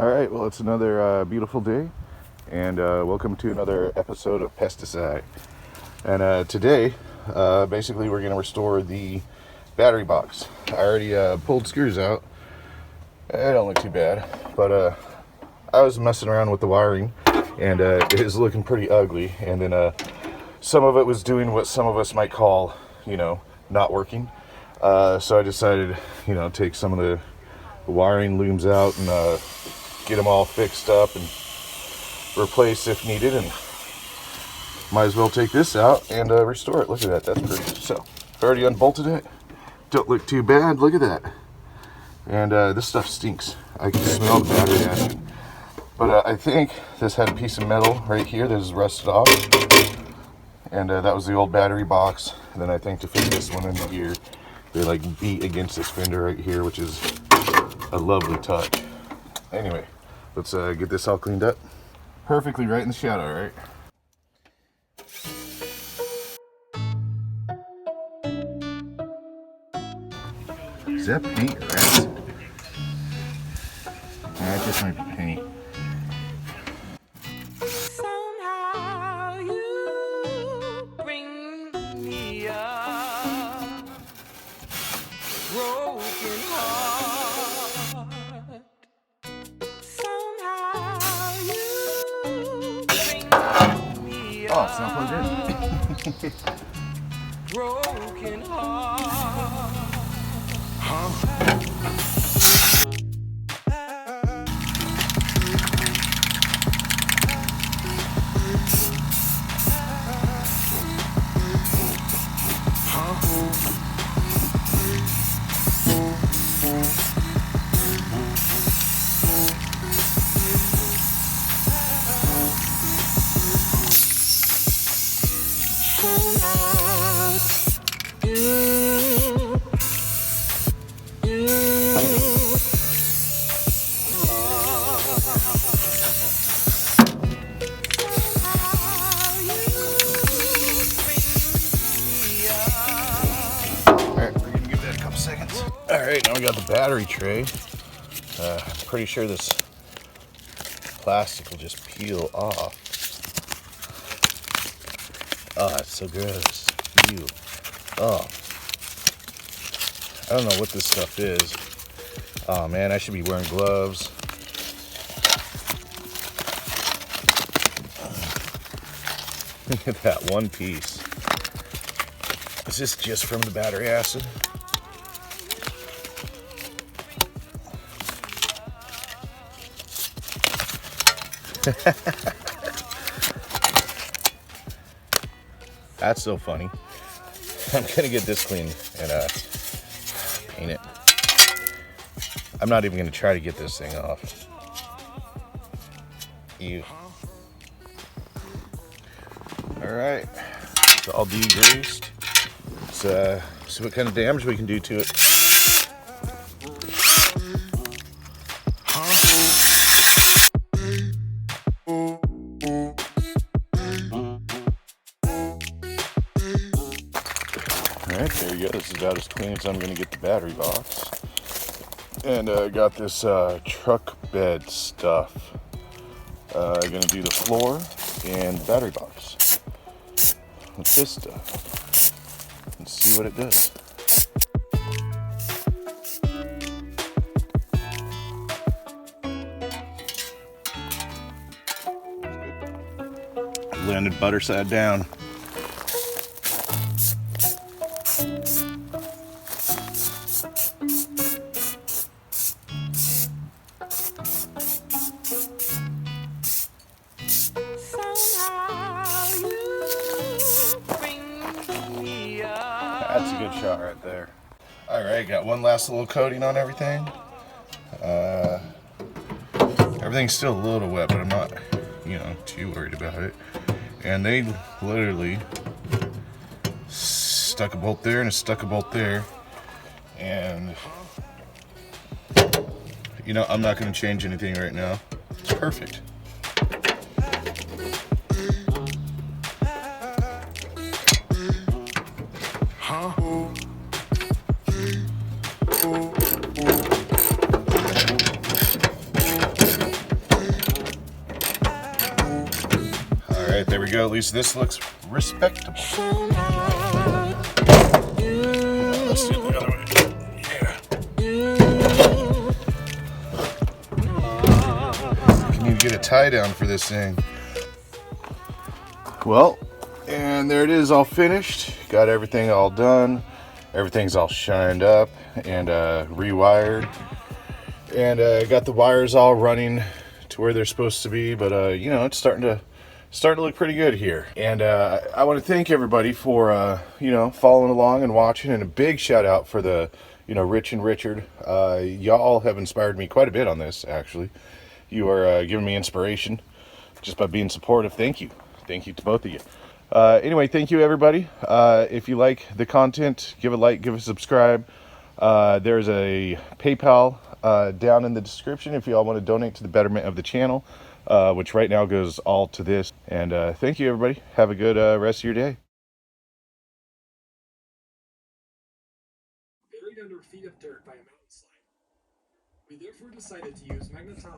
All right, well, it's another beautiful day, and welcome to another episode of Pesticide. And today, basically, we're going to restore the battery box. I already pulled screws out. It don't look too bad, but I was messing around with the wiring, and it is looking pretty ugly. And then some of it was doing what some of us might call, not working. So I decided, take some of the wiring looms out and get them all fixed up and replace if needed, and might as well take this out and restore it. Look at that, that's pretty. So I've already unbolted it. Don't look too bad, look at that. And this stuff stinks. I can smell the battery acid. But I think this had a piece of metal right here that is rusted off, and that was the old battery box. And then I think to fit this one in here, they like beat against this fender right here, which is a lovely touch. Anyway, let's get this all cleaned up. Perfectly right in the shadow, right? Is that paint or acid? Nah, it just might be paint. Somehow you bring me a broken heart. Somehow you bring me Oh, it's not plugged in. broken heart. Alright, now we got the battery tray. I'm pretty sure this plastic will just peel off. Oh, it's so gross. Ew. Oh. I don't know what this stuff is. Oh man, I should be wearing gloves. Look at that one piece. Is this just from the battery acid? That's so funny. I'm gonna get this clean and paint it. I'm not even gonna try to get this thing off. Ew. Alright, it's all degreased. Let's see what kind of damage we can do to it. Alright, there you go. This is about as clean as I'm going to get the battery box. And I got this truck bed stuff. I'm going to do the floor and the battery box with this stuff. Let's see what it does. Landed butter side down. That's a good shot right there. Alright, got one last little coating on everything. Everything's still a little wet, but I'm not, too worried about it. And they literally stuck a bolt there and stuck a bolt there. And, I'm not going to change anything right now. It's perfect. right, there we go. At least this looks respectable. Somehow Let's do it the other way. Yeah. Can you get a tie down for this thing? Well, and there it is, all finished. Got everything all done. Everything's all shined up and rewired. And got the wires all running to where they're supposed to be. But you know, it's starting to look pretty good here. And I want to thank everybody for you know, following along and watching. And a big shout out for the, you know, Rich and Richard. Y'all have inspired me quite a bit on this. Actually, you are giving me inspiration just by being supportive. Thank you to both of you. Anyway, thank you everybody. If you like the content, give a like, give a subscribe. There's a PayPal down in the description if you all want to donate to the betterment of the channel, which right now goes all to this. And thank you everybody. Have a good rest of your day. Buried under feet of dirt by a mountain slide. We therefore decided to use magnetron.